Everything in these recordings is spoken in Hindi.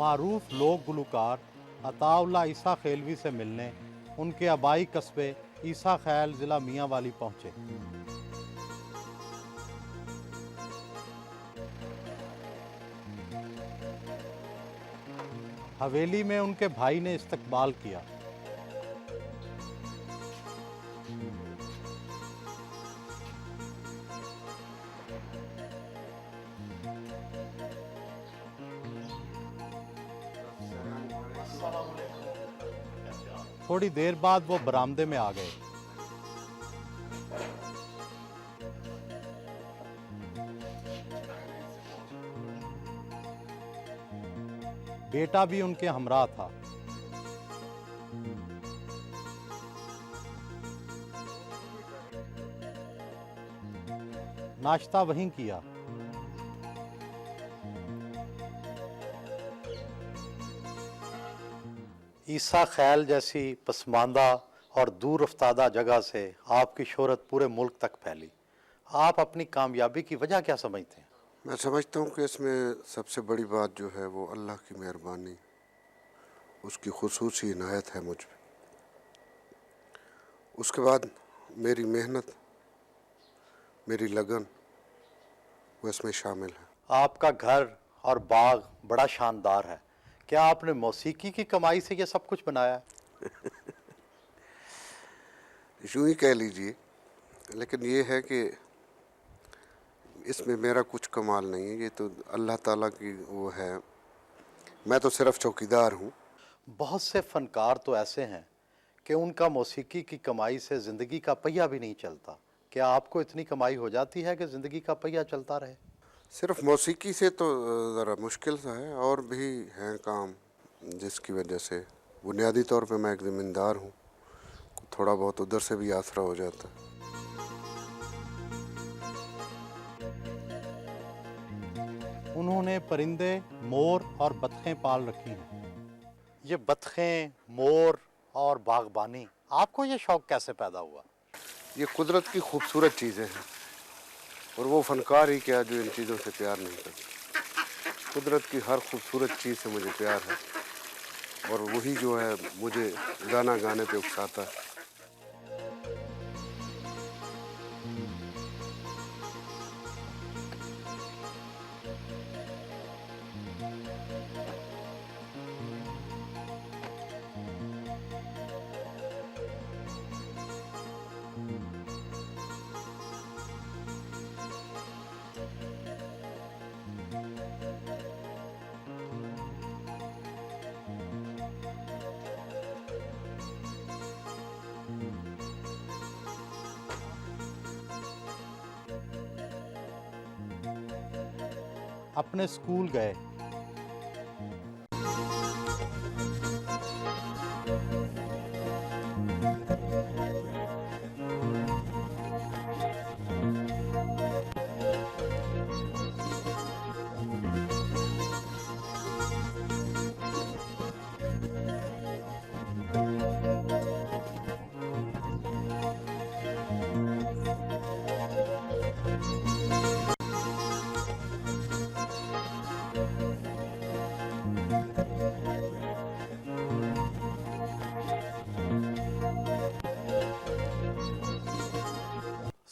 मारूफ लोक गुलकार अताउल्ला ईसा खेलवी से मिलने उनके आबाई कस्बे ईसा खैल ज़िला मियांवाली पहुंचे। हवेली में उनके भाई ने इस्तकबाल किया। थोड़ी देर बाद वो बरामदे में आ गए। बेटा भी उनके हमरा था। नाश्ता वहीं किया। ईसा खैल जैसी पसमानदा और दूर अफ्तादा जगह से आपकी शोहरत पूरे मुल्क तक फैली। आप अपनी कामयाबी की वजह क्या समझते हैं? मैं समझता हूँ कि इसमें सबसे बड़ी बात जो है वो अल्लाह की मेहरबानी, उसकी खुसूसी इनायत है मुझ पे। उसके बाद मेरी मेहनत, मेरी लगन, वो इसमें शामिल है। आपका घर और बाग बड़ा शानदार है। क्या आपने मौसीकी की कमाई से ये सब कुछ बनाया है? यूँ ही कह लीजिए, लेकिन ये है कि इसमें मेरा कुछ कमाल नहीं है, ये तो अल्लाह ताला की वो है। मैं तो सिर्फ चौकीदार हूँ। बहुत से फनकार तो ऐसे हैं कि उनका मौसीकी की कमाई से ज़िंदगी का पहिया भी नहीं चलता। क्या आपको इतनी कमाई हो जाती है कि ज़िंदगी का पहिया चलता रहे? सिर्फ मौसीकी से तो ज़रा मुश्किल सा है, और भी हैं काम जिसकी वजह से बुनियादी तौर पे मैं एक ज़मींदार हूँ, थोड़ा बहुत उधर से भी आसरा हो जाता है। उन्होंने परिंदे, मोर और बतखें पाल रखी हैं। ये बतखें, मोर और बागबानी, आपको ये शौक़ कैसे पैदा हुआ? ये कुदरत की खूबसूरत चीज़ें हैं, और वो फनकार ही क्या जो इन चीज़ों से प्यार नहीं करता। कुदरत की हर खूबसूरत चीज़ से मुझे प्यार है, और वही जो है मुझे गाना गाने पे उकसाता है। अपने स्कूल गए।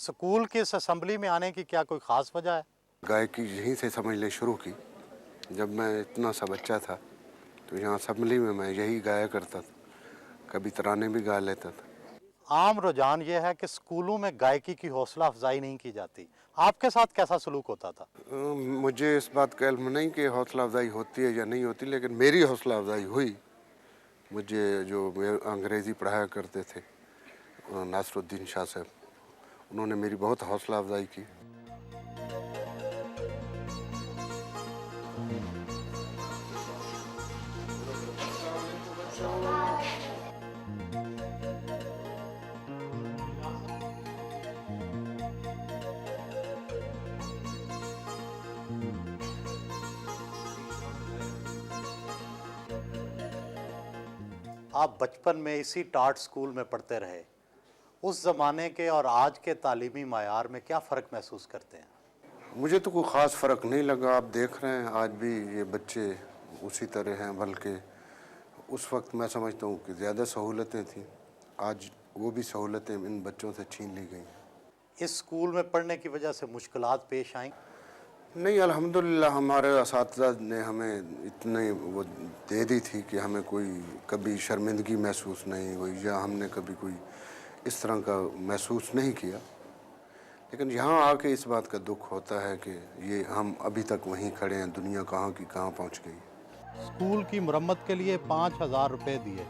स्कूल की इस असेंबली में आने की क्या कोई ख़ास वजह है? गायकी यहीं से समझ ले शुरू की। जब मैं इतना सा बच्चा था तो यहाँ असेंबली में मैं यही गाया करता था, कभी तराने भी गा लेता था। आम रुझान ये है कि स्कूलों में गायकी की हौसला अफजाई नहीं की जाती। आपके साथ कैसा सलूक होता था? मुझे इस बात का इल्म नहीं कि हौसला अफजाई होती है या नहीं होती, लेकिन मेरी हौसला अफजाई हुई। मुझे जो अंग्रेज़ी पढ़ाया करते थे नासरुद्दीन शाह साहब, उन्होंने मेरी बहुत हौसला अफजाई की। आप बचपन में इसी टाट स्कूल में पढ़ते रहे। उस ज़माने के और आज के तालीमी मायार में क्या फ़र्क महसूस करते हैं? मुझे तो कोई ख़ास फ़र्क नहीं लगा। आप देख रहे हैं आज भी ये बच्चे उसी तरह हैं, बल्कि उस वक्त मैं समझता हूँ कि ज़्यादा सहूलतें थीं। आज वो भी सहूलतें इन बच्चों से छीन ली गई हैं। इस स्कूल में पढ़ने की वजह से मुश्किलात पेश आईं? नहीं, अल्हम्दुलिल्लाह हमारे असातिज़ा ने हमें इतने वो दे दी थी कि हमें कोई कभी शर्मिंदगी महसूस नहीं हुई या हमने कभी कोई इस तरह का महसूस नहीं किया। लेकिन यहाँ आके इस बात का दुख होता है कि ये हम अभी तक वहीं खड़े हैं, दुनिया कहाँ की कहाँ पहुँच गई। स्कूल की मरम्मत के लिए 5,000 रुपए दिए।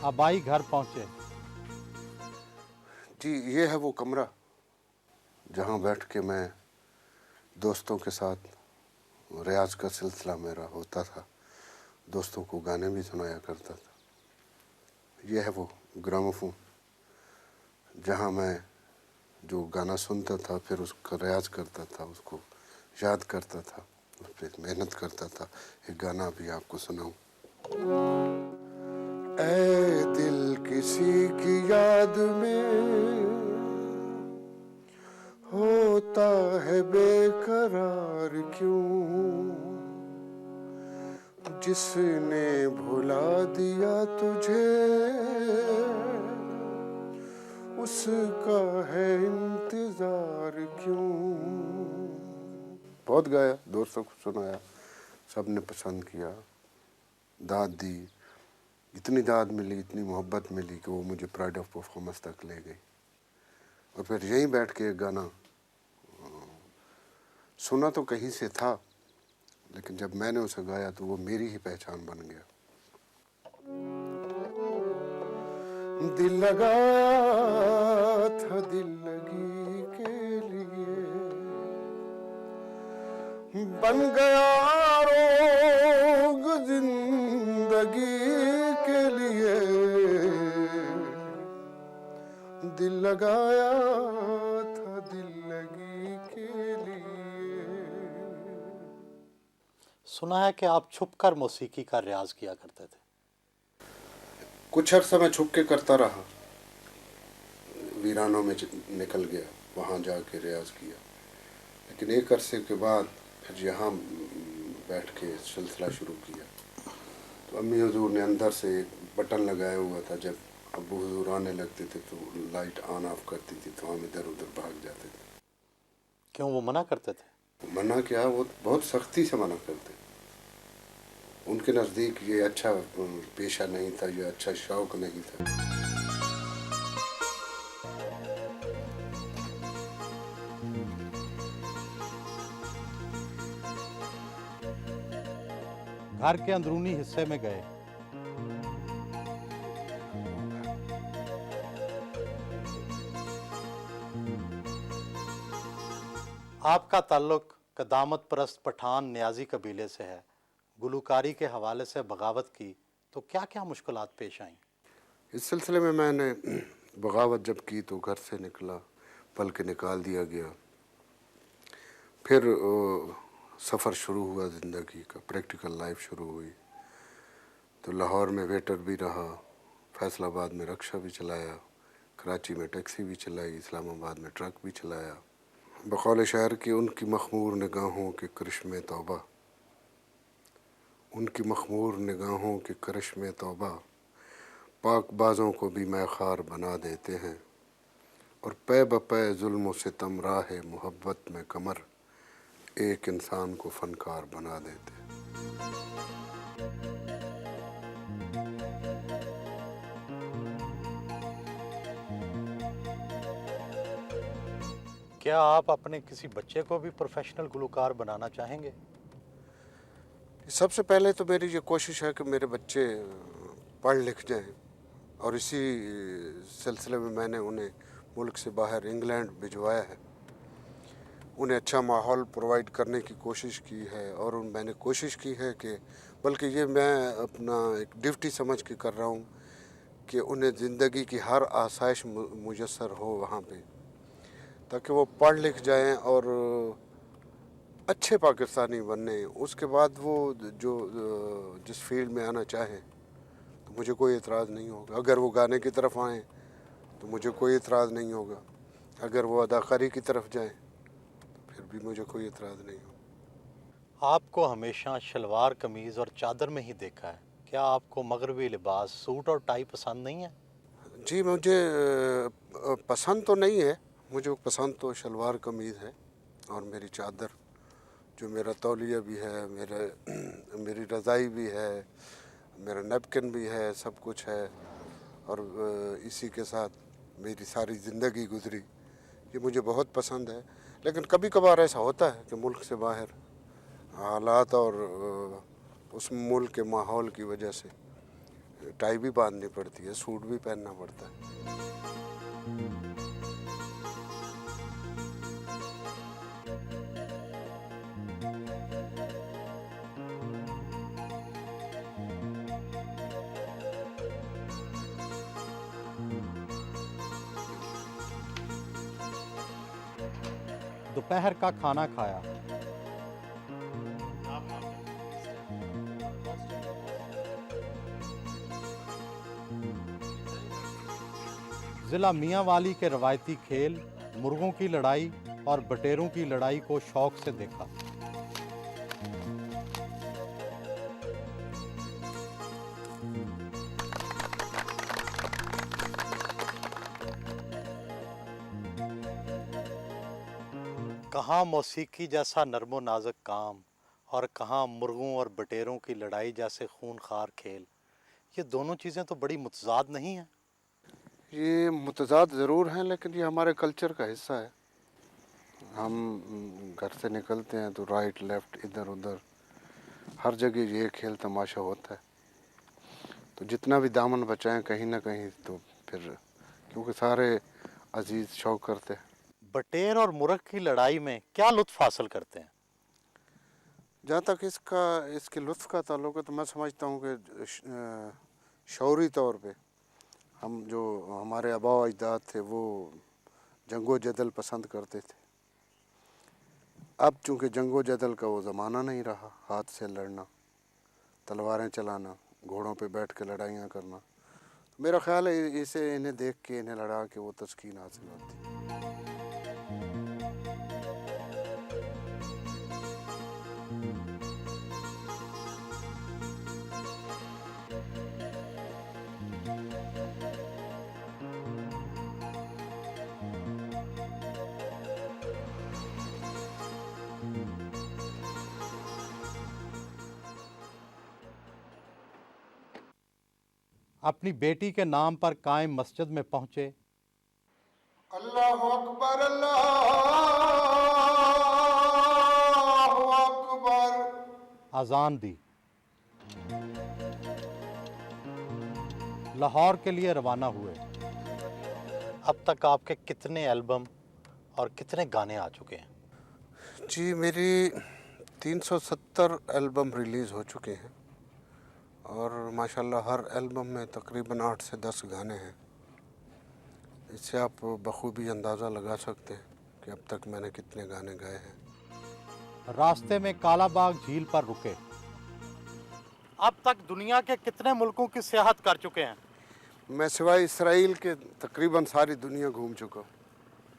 आबाई घर पहुंचे। जी, ये है वो कमरा जहाँ बैठ के मैं दोस्तों के साथ रियाज का सिलसिला मेरा होता था, दोस्तों को गाने भी सुनाया करता था। यह है वो ग्रामोफोन जहाँ मैं जो गाना सुनता था फिर उसका रियाज करता था, उसको याद करता था, उस पर मेहनत करता था। एक गाना भी आपको सुनाऊं। ऐ दिल किसी की याद में होता है बेकरार क्यों, जिसने भुला दिया तुझे उसका है इंतजार क्यों। बहुत गाया, दोस्तों को सुनाया, सबने पसंद किया, दाद दी। इतनी दाद मिली, इतनी मोहब्बत मिली कि वो मुझे प्राइड ऑफ परफॉर्मेंस तक ले गई। और फिर यहीं बैठ के एक गाना सुना तो कहीं से था, लेकिन जब मैंने उसे गाया तो वो मेरी ही पहचान बन गया। दिल लगाया था दिल लगी के लिए, बन गया रोग जिंदगी के लिए। दिल लगाया था दिल लगी के लिए। सुना है कि आप छुपकर मौसीकी का रियाज किया करते थे। कुछ अर्सा मैं छुप के करता रहा, वीरानों में निकल गया, वहाँ जाके रियाज किया। लेकिन एक अरसे के बाद फिर यहाँ बैठ के सिलसिला शुरू किया तो अम्मी हुजूर ने अंदर से एक बटन लगाया हुआ था। जब अब्बू हुजूर आने लगते थे तो लाइट ऑन ऑफ करती थी तो हम इधर उधर भाग जाते थे। क्यों, वो मना करते थे? मना क्या, वो बहुत सख्ती से मना करते। उनके नज़दीक ये अच्छा पेशा नहीं था, ये अच्छा शौक़ नहीं था। घर के अंदरूनी हिस्से में गए। आपका ताल्लुक कदामत परस्त पठान न्याजी कबीले से है। गुलूकारी के हवाले से बगावत की तो क्या क्या मुश्किलात पेश आईं? इस सिलसिले में मैंने बगावत जब की तो घर से निकला, पल के निकाल दिया गया। फिर सफ़र शुरू हुआ ज़िंदगी का, प्रैक्टिकल लाइफ शुरू हुई। तो लाहौर में वेटर भी रहा, फैसलाबाद में रक्षा भी चलाया, कराची में टैक्सी भी चलाई, इस्लामाबाद में ट्रक भी चलाया। बकौल शायर की उनकी मखमूर निगाहों के करिश्मे तौबा, उनकी मखमूर निगाहों के करिश्मे तौबा पाक बाज़ों को भी मैखार बना देते हैं। और पै बपै जुल्म सितम राह मोहब्बत में कमर एक इंसान को फ़नकार बना देते हैं। क्या आप अपने किसी बच्चे को भी प्रोफेशनल गुलूकार बनाना चाहेंगे? सबसे पहले तो मेरी ये कोशिश है कि मेरे बच्चे पढ़ लिख जाएं, और इसी सिलसिले में मैंने उन्हें मुल्क से बाहर इंग्लैंड भिजवाया है। उन्हें अच्छा माहौल प्रोवाइड करने की कोशिश की है, और मैंने कोशिश की है कि बल्कि ये मैं अपना एक ड्यूटी समझ के कर रहा हूँ कि उन्हें ज़िंदगी की हर आसाइश मुयस्सर हो वहाँ पे, ताकि वो पढ़ लिख जाएं और अच्छे पाकिस्तानी बनने, उसके बाद वो जो जिस फील्ड में आना चाहे तो मुझे कोई एतराज़ नहीं होगा। अगर वो गाने की तरफ आएँ तो मुझे कोई एतराज़ नहीं होगा। अगर वो अदाकारी की तरफ जाएं तो फिर भी मुझे कोई एतराज़ नहीं होगा। आपको हमेशा शलवार कमीज़ और चादर में ही देखा है, क्या आपको मगरबी लिबास सूट और टाई पसंद नहीं है? जी, मुझे पसंद तो नहीं है। मुझे पसंद तो शलवार कमीज़ है और मेरी चादर, जो मेरा तौलिया भी है, मेरी रज़ाई भी है, मेरा नैपकिन भी है, सब कुछ है। और इसी के साथ मेरी सारी ज़िंदगी गुजरी, ये मुझे बहुत पसंद है। लेकिन कभी कभार ऐसा होता है कि मुल्क से बाहर हालात और उस मुल्क के माहौल की वजह से टाई भी बांधनी पड़ती है, सूट भी पहनना पड़ता है। दोपहर का खाना खाया, जिला मियांवाली के रवायती खेल मुर्गों की लड़ाई और बटेरों की लड़ाई को शौक से देखा। कहाँ मौसीकी जैसा नरमो नाजुक काम और कहाँ मुर्गों और बटेरों की लड़ाई जैसे खूनखार खेल। ये दोनों चीज़ें तो बड़ी मुतजाद नहीं हैं। ये मुतज़ाद ज़रूर हैं, लेकिन ये हमारे कल्चर का हिस्सा है। हम घर से निकलते हैं तो राइट लेफ़्ट इधर उधर हर जगह ये खेल तमाशा होता है। तो जितना भी दामन बचाएं कहीं ना कहीं तो फिर, क्योंकि सारे अजीज़ शौक करते हैं। बटेर और मुर्ग की लड़ाई में क्या लुत्फ हासिल करते हैं? जहाँ तक इसके लुत्फ़ का ताल्लुक है तो मैं समझता हूँ कि शौरी तौर पे हम जो हमारे आबा व अजदाद थे वो जंगो जदल पसंद करते थे। अब चूँकि जंगो जदल का वो ज़माना नहीं रहा, हाथ से लड़ना, तलवारें चलाना, घोड़ों पे बैठ के लड़ाइयाँ करना, तो मेरा ख़्याल है इसे इन्हें देख के, इन्हें लड़ा के वो तस्कीन हासिल होती। अपनी बेटी के नाम पर कायम मस्जिद में पहुंचे। अल्लाहु अकबर, अल्लाहु अकबर। अजान दी, लाहौर के लिए रवाना हुए। अब तक आपके कितने एल्बम और कितने गाने आ चुके हैं? जी, मेरी 370 एल्बम रिलीज़ हो चुके हैं और माशाल्लाह हर एल्बम में तकरीबन 8 से 10 गाने हैं। इससे आप बखूबी अंदाज़ा लगा सकते हैं कि अब तक मैंने कितने गाने गाए हैं। रास्ते में कालाबाग झील पर रुके। अब तक दुनिया के कितने मुल्कों की सियाहत कर चुके हैं? मैं सिवाय इसराइल के तकरीबन सारी दुनिया घूम चुका हूँ।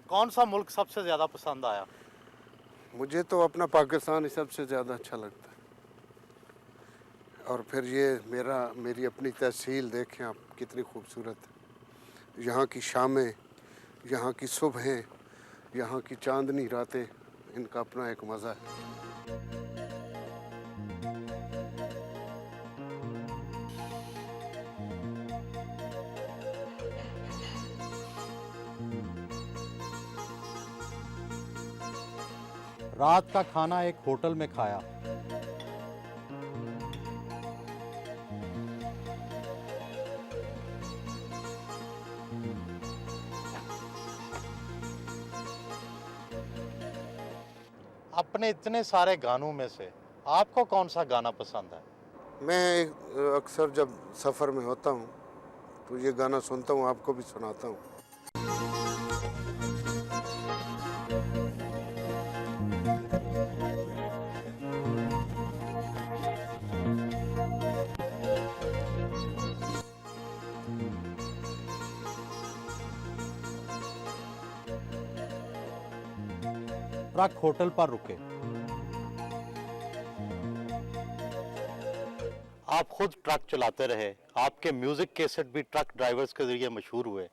कौन सा मुल्क सबसे ज़्यादा पसंद आया? मुझे तो अपना पाकिस्तान ही सबसे ज़्यादा अच्छा लगता है। और फिर ये मेरी अपनी तहसील देखें आप, कितनी खूबसूरत है। यहाँ की शामें, यहाँ की सुबहें, यहाँ की चांदनी रातें, इनका अपना एक मज़ा है। रात का खाना एक होटल में खाया। अपने इतने सारे गानों में से आपको कौन सा गाना पसंद है? मैं अक्सर जब सफ़र में होता हूँ तो ये गाना सुनता हूँ, आपको भी सुनाता हूँ। ट्रक होटल पर रुके। आप खुद ट्रक चलाते रहे, आपके म्यूजिक कैसेट भी ट्रक ड्राइवर्स के जरिए मशहूर हुए।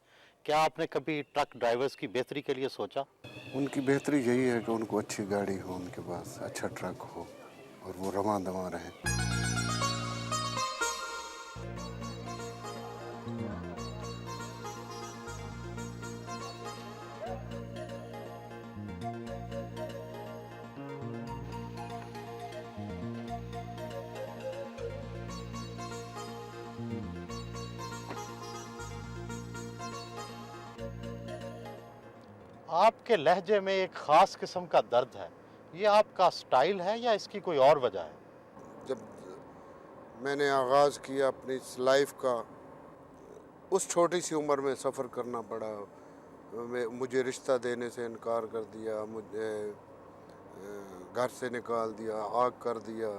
क्या आपने कभी ट्रक ड्राइवर्स की बेहतरी के लिए सोचा? उनकी बेहतरी यही है कि उनको अच्छी गाड़ी हो, उनके पास अच्छा ट्रक हो और वो रवां दवां रहे। आपके लहजे में एक खास किस्म का दर्द है। ये आपका स्टाइल है या इसकी कोई और वजह है? जब मैंने आगाज़ किया अपनी इस लाइफ का, उस छोटी सी उम्र में सफ़र करना पड़ा। मुझे रिश्ता देने से इनकार कर दिया, मुझे घर से निकाल दिया, आग कर दिया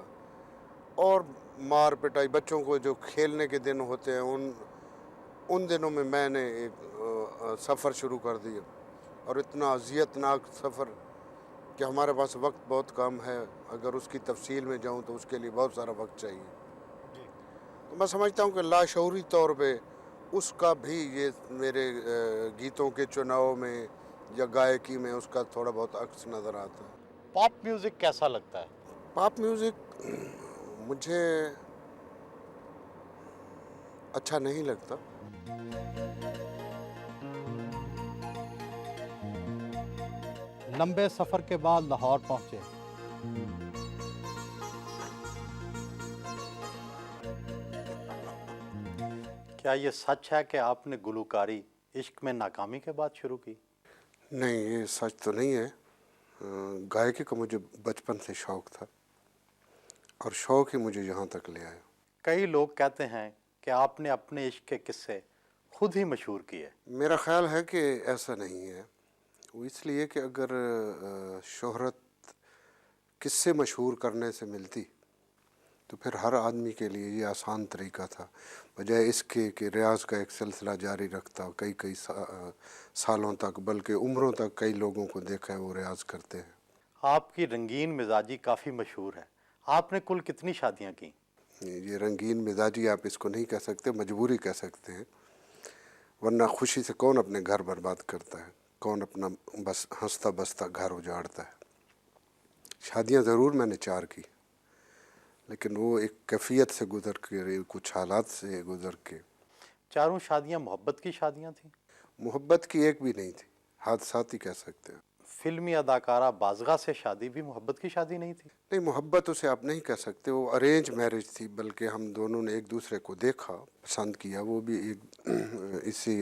और मार पिटाई। बच्चों को जो खेलने के दिन होते हैं उन दिनों में मैंने एक सफ़र शुरू कर दिया, और इतना अज़ियतनाक सफ़र कि हमारे पास वक्त बहुत कम है। अगर उसकी तफसील में जाऊं तो उसके लिए बहुत सारा वक्त चाहिए। तो मैं समझता हूं कि लाशऊरी तौर पे उसका भी ये मेरे गीतों के चुनाव में या गायकी में उसका थोड़ा बहुत अक्स नज़र आता है। पॉप म्यूजिक कैसा लगता है? पॉप म्यूज़िक मुझे अच्छा नहीं लगता। लंबे सफर के बाद लाहौर पहुंचे। क्या ये सच है कि आपने गुलूकारी इश्क में नाकामी के बाद शुरू की? नहीं, ये सच तो नहीं है। गायकी का मुझे बचपन से शौक़ था और शौक़ ही मुझे यहाँ तक ले आया। कई लोग कहते हैं कि आपने अपने इश्क के किस्से खुद ही मशहूर किए। मेरा ख्याल है कि ऐसा नहीं है। वो इसलिए कि अगर शोहरत किससे मशहूर करने से मिलती तो फिर हर आदमी के लिए ये आसान तरीका था, बजाय इसके कि रियाज़ का एक सिलसिला जारी रखता कई कई सालों तक, बल्कि उम्रों तक कई लोगों को देखा है वो रियाज़ करते हैं। आपकी रंगीन मिजाजी काफ़ी मशहूर है। आपने कुल कितनी शादियां की? ये रंगीन मिजाजी आप इसको नहीं कह सकते, मजबूरी कह सकते हैं। वरना खुशी से कौन अपने घर बर्बाद करता है, कौन अपना बस हंसता बसता घर उजाड़ता है। शादियां ज़रूर मैंने 4 की, लेकिन वो एक कैफियत से गुज़र के, कुछ हालात से गुज़र के। चारों शादियां मोहब्बत की शादियां थीं? मोहब्बत की एक भी नहीं थी, हादसात ही कह सकते हैं। फिल्मी अदाकारा बाज़गा से शादी भी मोहब्बत की शादी नहीं थी? नहीं, मोहब्बत उसे आप नहीं कह सकते, वो अरेंज मैरिज थी। बल्कि हम दोनों ने एक दूसरे को देखा, पसंद किया। वो भी एक इसी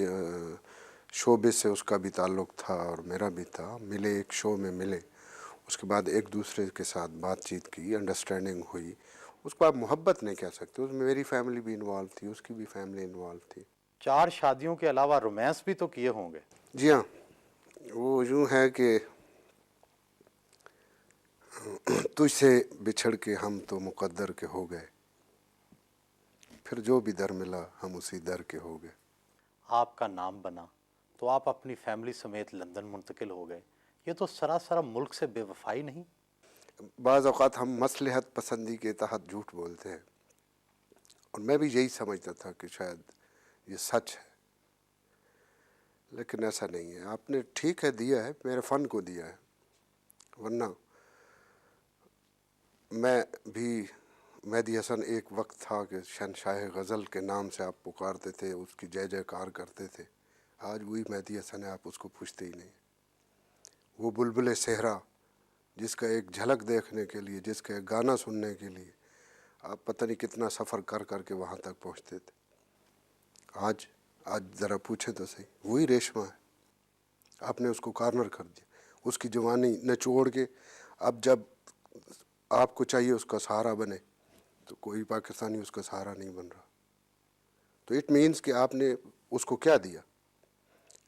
शोबे से उसका भी ताल्लुक़ था और मेरा भी था। मिले, एक शो में मिले, उसके बाद एक दूसरे के साथ बातचीत की, अंडरस्टैंडिंग हुई। उसको आप मोहब्बत नहीं कह सकते, उसमें मेरी फैमिली भी इन्वॉल्व थी, उसकी भी फैमिली इन्वॉल्व थी। 4 शादियों के अलावा रोमांस भी तो किए होंगे? जी हाँ, वो यूँ है कि तुझसे बिछड़ के हम तो मुक़द्दर के हो गए, फिर जो भी दर मिला हम उसी दर के हो गए। आपका नाम बना तो आप अपनी फैमिली समेत लंदन मुंतकिल हो गए। ये तो सरासर मुल्क से बेवफाई नहीं? बाज़ औक़ात हम मसलहत पसंदी के तहत झूठ बोलते हैं, और मैं भी यही समझता था कि शायद ये सच है, लेकिन ऐसा नहीं है। आपने ठीक है दिया है, मेरे फ़न को दिया है। वरना मैं भी, मेहदी हसन एक वक्त था कि शहंशाह गज़ल के नाम से आप पुकारते थे, उसकी जय जयकार करते थे। आज वही मेहदी हसन है, आप उसको पूछते ही नहीं। वो बुलबुल सहरा जिसका एक झलक देखने के लिए, जिसका एक गाना सुनने के लिए आप पता नहीं कितना सफ़र कर कर के वहाँ तक पहुँचते थे। आज ज़रा पूछे तो सही, वही रेशमा है। आपने उसको कॉर्नर कर दिया, उसकी जवानी निचोड़ के। अब जब आपको चाहिए उसका सहारा बने, तो कोई पाकिस्तानी उसका सहारा नहीं बन रहा। तो इट मीन्स कि आपने उसको क्या दिया?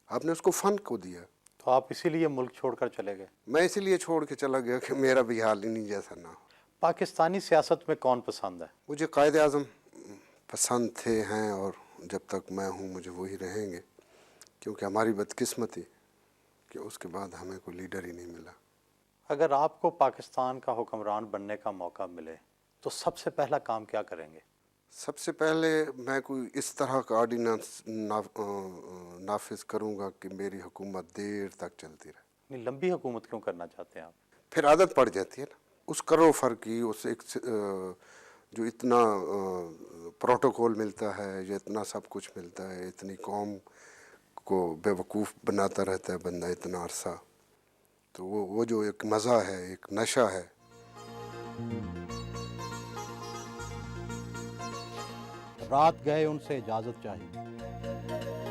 आपने उसको फ़न को दिया। तो आप इसीलिए मुल्क छोड़कर चले गए? मैं इसीलिए छोड़ के चला गया कि मेरा भी हाल इन्हीं जैसा ना हो। पाकिस्तानी सियासत में कौन पसंद है? मुझे कायदे आज़म पसंद थे, हैं, और जब तक मैं हूँ मुझे वही रहेंगे, क्योंकि हमारी बदकिस्मती कि उसके बाद हमें कोई लीडर ही नहीं मिला। अगर आपको पाकिस्तान का हुक्मरान बनने का मौका मिले तो सबसे पहला काम क्या करेंगे? सबसे पहले मैं कोई इस तरह का ऑर्डिनेंस नाफिज करूँगा कि मेरी हुकूमत देर तक चलती रहे। नहीं, लंबी हुकूमत क्यों करना चाहते हैं आप? फिर आदत पड़ जाती है ना उस करो फर की, उस एक जो इतना प्रोटोकॉल मिलता है, जो इतना सब कुछ मिलता है, इतनी कौम को बेवकूफ़ बनाता रहता है बंदा इतना अरसा, तो वो जो एक मज़ा है, एक नशा है। रात गए उनसे इजाज़त चाहिए।